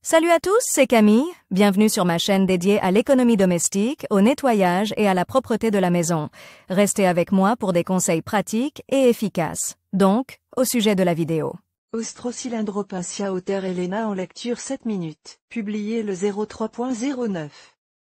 Salut à tous, c'est Camille. Bienvenue sur ma chaîne dédiée à l'économie domestique, au nettoyage et à la propreté de la maison. Restez avec moi pour des conseils pratiques et efficaces. Donc, au sujet de la vidéo. Austrocylindropincia Oter Helena en lecture 7 minutes. Publié le 03.09.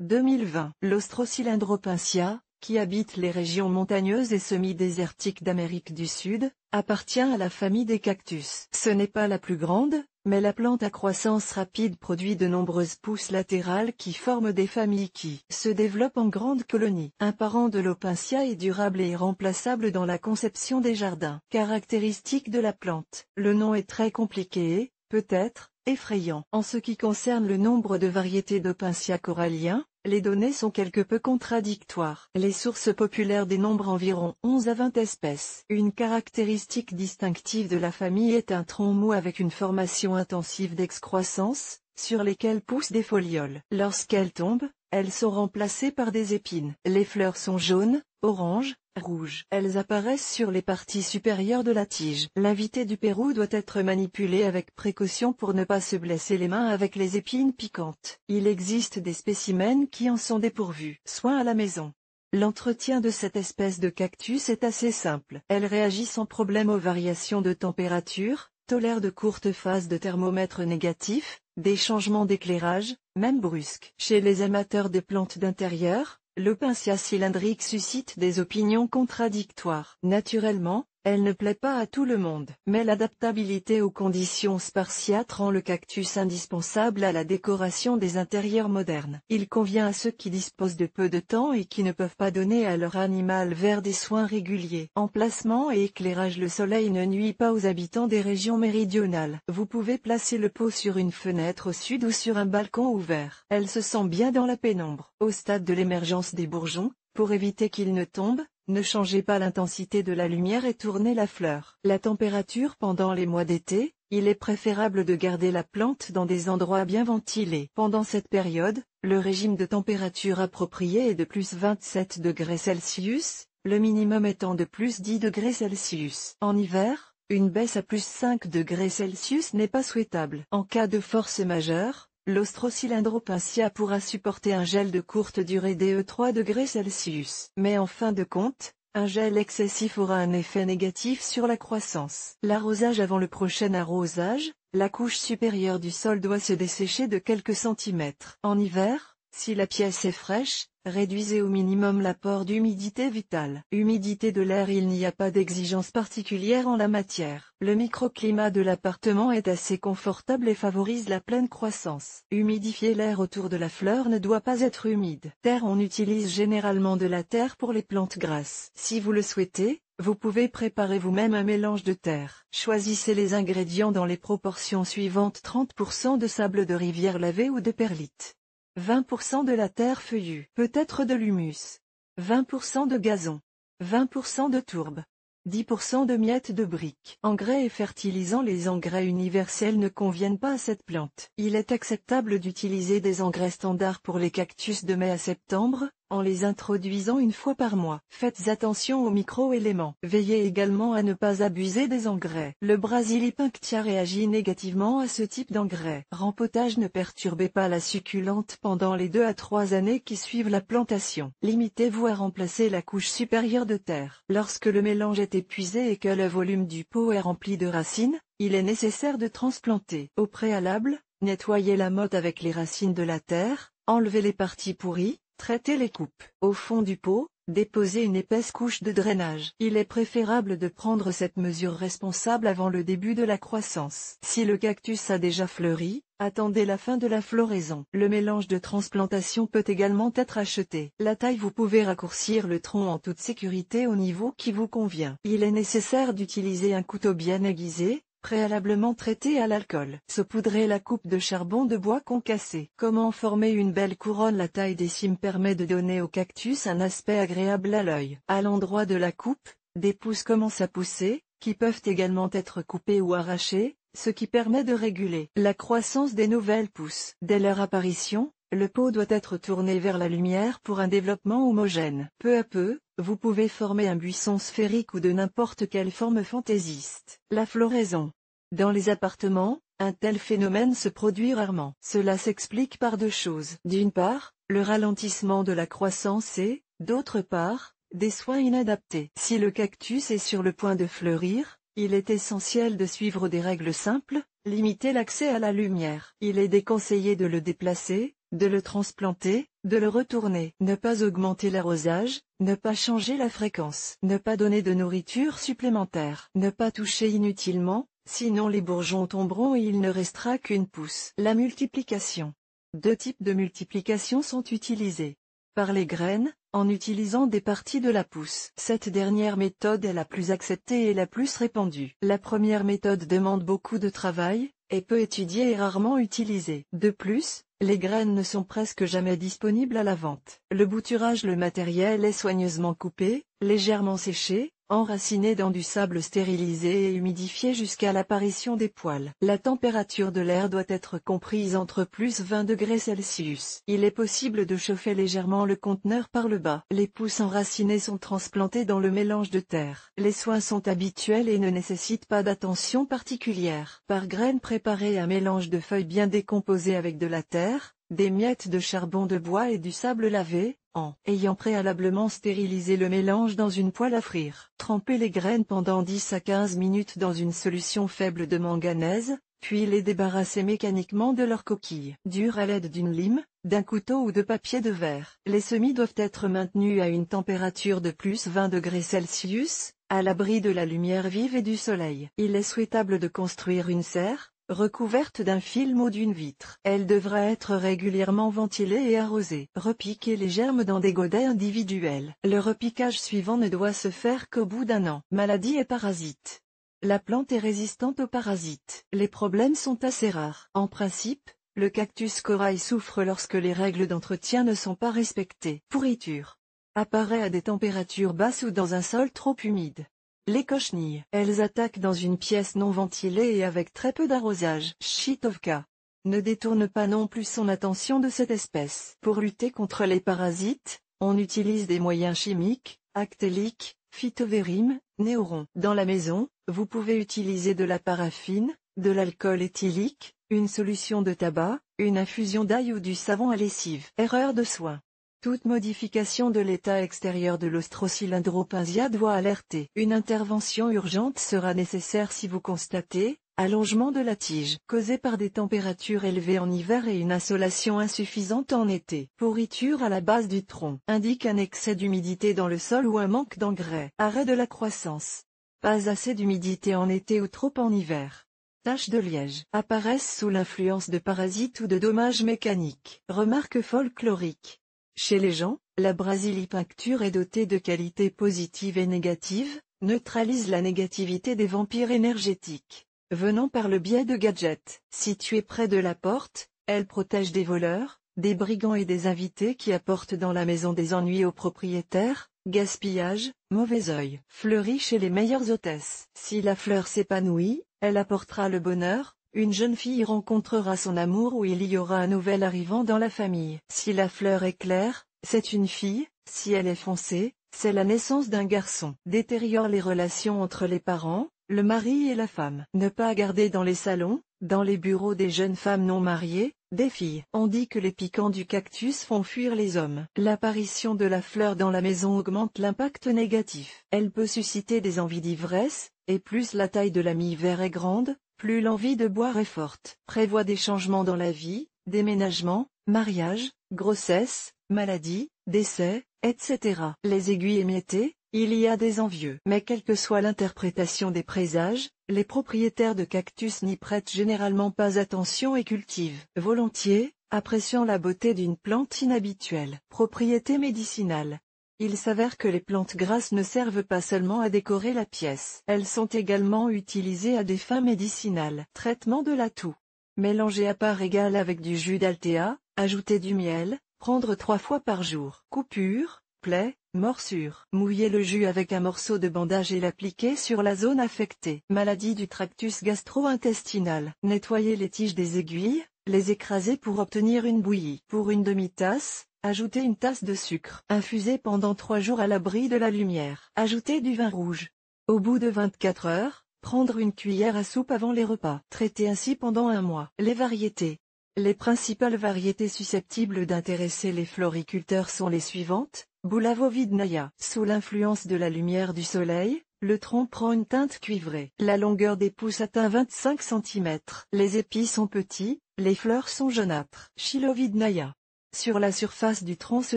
2020. L'Austrocylindropincia, qui habite les régions montagneuses et semi-désertiques d'Amérique du Sud, appartient à la famille des cactus. Ce n'est pas la plus grande, mais la plante à croissance rapide produit de nombreuses pousses latérales qui forment des familles qui se développent en grandes colonies. Un parent de l'Opincia est durable et irremplaçable dans la conception des jardins. Caractéristiques de la plante. Le nom est très compliqué et, peut-être, effrayant. En ce qui concerne le nombre de variétés d'Opincia corallien, les données sont quelque peu contradictoires. Les sources populaires dénombrent environ 11 à 20 espèces. Une caractéristique distinctive de la famille est un tronc mou avec une formation intensive d'excroissance, sur lesquelles poussent des folioles. Lorsqu'elles tombent, elles sont remplacées par des épines. Les fleurs sont jaunes, oranges, rouges. Elles apparaissent sur les parties supérieures de la tige. L'invité du Pérou doit être manipulé avec précaution pour ne pas se blesser les mains avec les épines piquantes. Il existe des spécimens qui en sont dépourvus. Soins à la maison. L'entretien de cette espèce de cactus est assez simple. Elle réagit sans problème aux variations de température, tolère de courtes phases de thermomètre négatif, des changements d'éclairage, même brusques. Chez les amateurs de plantes d'intérieur, l'Opincia cylindrique suscite des opinions contradictoires. Naturellement, elle ne plaît pas à tout le monde. Mais l'adaptabilité aux conditions spartiates rend le cactus indispensable à la décoration des intérieurs modernes. Il convient à ceux qui disposent de peu de temps et qui ne peuvent pas donner à leur animal vert des soins réguliers. Emplacement et éclairage. Le soleil ne nuit pas aux habitants des régions méridionales. Vous pouvez placer le pot sur une fenêtre au sud ou sur un balcon ouvert. Elle se sent bien dans la pénombre. Au stade de l'émergence des bourgeons, pour éviter qu'ils ne tombent, ne changez pas l'intensité de la lumière et tournez la fleur. La température pendant les mois d'été, il est préférable de garder la plante dans des endroits bien ventilés. Pendant cette période, le régime de température approprié est de plus 27 degrés Celsius, le minimum étant de plus 10 degrés Celsius. En hiver, une baisse à plus 5 degrés Celsius n'est pas souhaitable. En cas de force majeure, l'Austrocylindropincia pourra supporter un gel de courte durée de 3 degrés Celsius. Mais en fin de compte, un gel excessif aura un effet négatif sur la croissance. L'arrosage. Avant le prochain arrosage, la couche supérieure du sol doit se dessécher de quelques centimètres. En hiver, si la pièce est fraîche, réduisez au minimum l'apport d'humidité vitale. Humidité de l'air. Il n'y a pas d'exigence particulière en la matière. Le microclimat de l'appartement est assez confortable et favorise la pleine croissance. Humidifier. L'air autour de la fleur ne doit pas être humide. Terre. On utilise généralement de la terre pour les plantes grasses. Si vous le souhaitez, vous pouvez préparer vous-même un mélange de terre. Choisissez les ingrédients dans les proportions suivantes: 30% de sable de rivière lavé ou de perlite, 20% de la terre feuillue, peut-être de l'humus, 20% de gazon, 20% de tourbe, 10% de miettes de briques. Engrais et fertilisants. Les engrais universels ne conviennent pas à cette plante. Il est acceptable d'utiliser des engrais standards pour les cactus de mai à septembre, en les introduisant une fois par mois. Faites attention aux micro-éléments. Veillez également à ne pas abuser des engrais. Le Brasilipinctia réagit négativement à ce type d'engrais. Rempotage. Ne perturbez pas la succulente pendant les 2 à 3 années qui suivent la plantation. Limitez-vous à remplacer la couche supérieure de terre. Lorsque le mélange est épuisé et que le volume du pot est rempli de racines, il est nécessaire de transplanter. Au préalable, nettoyez la motte avec les racines de la terre, enlevez les parties pourries, traitez les coupes. Au fond du pot, déposez une épaisse couche de drainage. Il est préférable de prendre cette mesure responsable avant le début de la croissance. Si le cactus a déjà fleuri, attendez la fin de la floraison. Le mélange de transplantation peut également être acheté. La taille. Vous pouvez raccourcir le tronc en toute sécurité au niveau qui vous convient. Il est nécessaire d'utiliser un couteau bien aiguisé, préalablement traité à l'alcool. Saupoudrez la coupe de charbon de bois concassé. Comment former une belle couronne? La taille des cimes permet de donner au cactus un aspect agréable à l'œil. À l'endroit de la coupe, des pousses commencent à pousser, qui peuvent également être coupées ou arrachées, ce qui permet de réguler la croissance des nouvelles pousses. Dès leur apparition, le pot doit être tourné vers la lumière pour un développement homogène. Peu à peu, vous pouvez former un buisson sphérique ou de n'importe quelle forme fantaisiste. La floraison. Dans les appartements, un tel phénomène se produit rarement. Cela s'explique par deux choses. D'une part, le ralentissement de la croissance et, d'autre part, des soins inadaptés. Si le cactus est sur le point de fleurir, il est essentiel de suivre des règles simples, limiter l'accès à la lumière. Il est déconseillé de le déplacer, de le transplanter, de le retourner. Ne pas augmenter l'arrosage, ne pas changer la fréquence. Ne pas donner de nourriture supplémentaire. Ne pas toucher inutilement, sinon les bourgeons tomberont et il ne restera qu'une pousse. La multiplication. Deux types de multiplication sont utilisés. Par les graines, en utilisant des parties de la pousse. Cette dernière méthode est la plus acceptée et la plus répandue. La première méthode demande beaucoup de travail, est peu étudiée et rarement utilisée. De plus, les graines ne sont presque jamais disponibles à la vente. Le bouturage. Le matériel est soigneusement coupé, légèrement séché, enraciné dans du sable stérilisé et humidifié jusqu'à l'apparition des poils. La température de l'air doit être comprise entre plus 20 degrés Celsius. Il est possible de chauffer légèrement le conteneur par le bas. Les pousses enracinées sont transplantées dans le mélange de terre. Les soins sont habituels et ne nécessitent pas d'attention particulière. Par graine préparée, un mélange de feuilles bien décomposées avec de la terre, des miettes de charbon de bois et du sable lavé, en ayant préalablement stérilisé le mélange dans une poêle à frire. Tremper les graines pendant 10 à 15 minutes dans une solution faible de manganèse, puis les débarrasser mécaniquement de leurs coquilles. Dure à l'aide d'une lime, d'un couteau ou de papier de verre. Les semis doivent être maintenus à une température de plus 20 degrés Celsius, à l'abri de la lumière vive et du soleil. Il est souhaitable de construire une serre, recouverte d'un film ou d'une vitre. Elle devra être régulièrement ventilée et arrosée. Repiquer les germes dans des godets individuels. Le repiquage suivant ne doit se faire qu'au bout d'un an. Maladies et parasites. La plante est résistante aux parasites. Les problèmes sont assez rares. En principe, le cactus corail souffre lorsque les règles d'entretien ne sont pas respectées. Pourriture. Apparaît à des températures basses ou dans un sol trop humide. Les cochenilles. Elles attaquent dans une pièce non ventilée et avec très peu d'arrosage. Chitovka. Ne détourne pas non plus son attention de cette espèce. Pour lutter contre les parasites, on utilise des moyens chimiques, actéliques, phytovérim, néoron. Dans la maison, vous pouvez utiliser de la paraffine, de l'alcool éthylique, une solution de tabac, une infusion d'ail ou du savon à lessive. Erreur de soin. Toute modification de l'état extérieur de l'Ostrocylindropincia doit alerter. Une intervention urgente sera nécessaire si vous constatez allongement de la tige, causé par des températures élevées en hiver et une insolation insuffisante en été. Pourriture à la base du tronc, indique un excès d'humidité dans le sol ou un manque d'engrais. Arrêt de la croissance. Pas assez d'humidité en été ou trop en hiver. Taches de liège. Apparaissent sous l'influence de parasites ou de dommages mécaniques. Remarque folklorique. Chez les gens, la brasilipuncture est dotée de qualités positives et négatives, neutralise la négativité des vampires énergétiques. Venant par le biais de gadgets. Située près de la porte, elle protège des voleurs, des brigands et des invités qui apportent dans la maison des ennuis aux propriétaires, gaspillage, mauvais œil. Fleurit chez les meilleures hôtesses. Si la fleur s'épanouit, elle apportera le bonheur. Une jeune fille rencontrera son amour ou il y aura un nouvel arrivant dans la famille. Si la fleur est claire, c'est une fille, si elle est foncée, c'est la naissance d'un garçon. Détériore les relations entre les parents, le mari et la femme. Ne pas garder dans les salons, dans les bureaux des jeunes femmes non mariées, des filles. On dit que les piquants du cactus font fuir les hommes. L'apparition de la fleur dans la maison augmente l'impact négatif. Elle peut susciter des envies d'ivresse, et plus la taille de l'ami vert est grande, plus l'envie de boire est forte. Prévoit des changements dans la vie, déménagement, mariage, grossesse, maladie, décès, etc. Les aiguilles émiettées, il y a des envieux. Mais quelle que soit l'interprétation des présages, les propriétaires de cactus n'y prêtent généralement pas attention et cultivent volontiers, appréciant la beauté d'une plante inhabituelle. Propriété médicinale. Il s'avère que les plantes grasses ne servent pas seulement à décorer la pièce. Elles sont également utilisées à des fins médicinales. Traitement de la toux. Mélanger à part égale avec du jus d'altea, ajouter du miel, prendre 3 fois par jour. Coupure, plaie, morsure. Mouiller le jus avec un morceau de bandage et l'appliquer sur la zone affectée. Maladie du tractus gastro-intestinal. Nettoyer les tiges des aiguilles, les écraser pour obtenir une bouillie. Pour une demi-tasse, ajoutez une tasse de sucre. Infuser pendant 3 jours à l'abri de la lumière. Ajoutez du vin rouge. Au bout de 24 heures, Prendre une cuillère à soupe avant les repas. Traiter ainsi pendant un mois. Les variétés. Les principales variétés susceptibles d'intéresser les floriculteurs sont les suivantes. Bulavovidnaya. Sous l'influence de la lumière du soleil, le tronc prend une teinte cuivrée. La longueur des pousses atteint 25 cm. Les épis sont petits, les fleurs sont jaunâtres. Chilovidnaya. Sur la surface du tronc se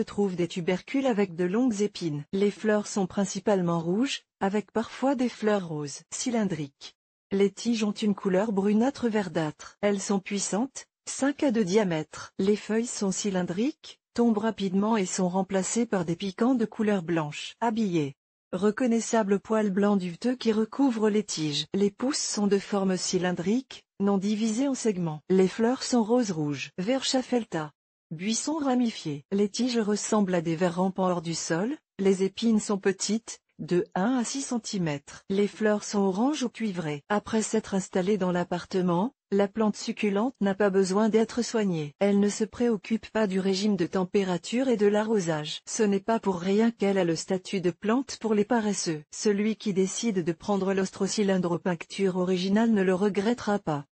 trouvent des tubercules avec de longues épines. Les fleurs sont principalement rouges, avec parfois des fleurs roses. Cylindriques. Les tiges ont une couleur brunâtre verdâtre. Elles sont puissantes, 5 à 2 diamètre. Les feuilles sont cylindriques, tombent rapidement et sont remplacées par des piquants de couleur blanche. Habillés. Reconnaissable poil blanc duveteux qui recouvre les tiges. Les pousses sont de forme cylindrique, non divisées en segments. Les fleurs sont rose-rouge. Verschaffelta. Buisson ramifié. Les tiges ressemblent à des vers rampants hors du sol, les épines sont petites, de 1 à 6 cm. Les fleurs sont orange ou cuivrées. Après s'être installée dans l'appartement, la plante succulente n'a pas besoin d'être soignée. Elle ne se préoccupe pas du régime de température et de l'arrosage. Ce n'est pas pour rien qu'elle a le statut de plante pour les paresseux. Celui qui décide de prendre l'Ostrocylindropacture original ne le regrettera pas.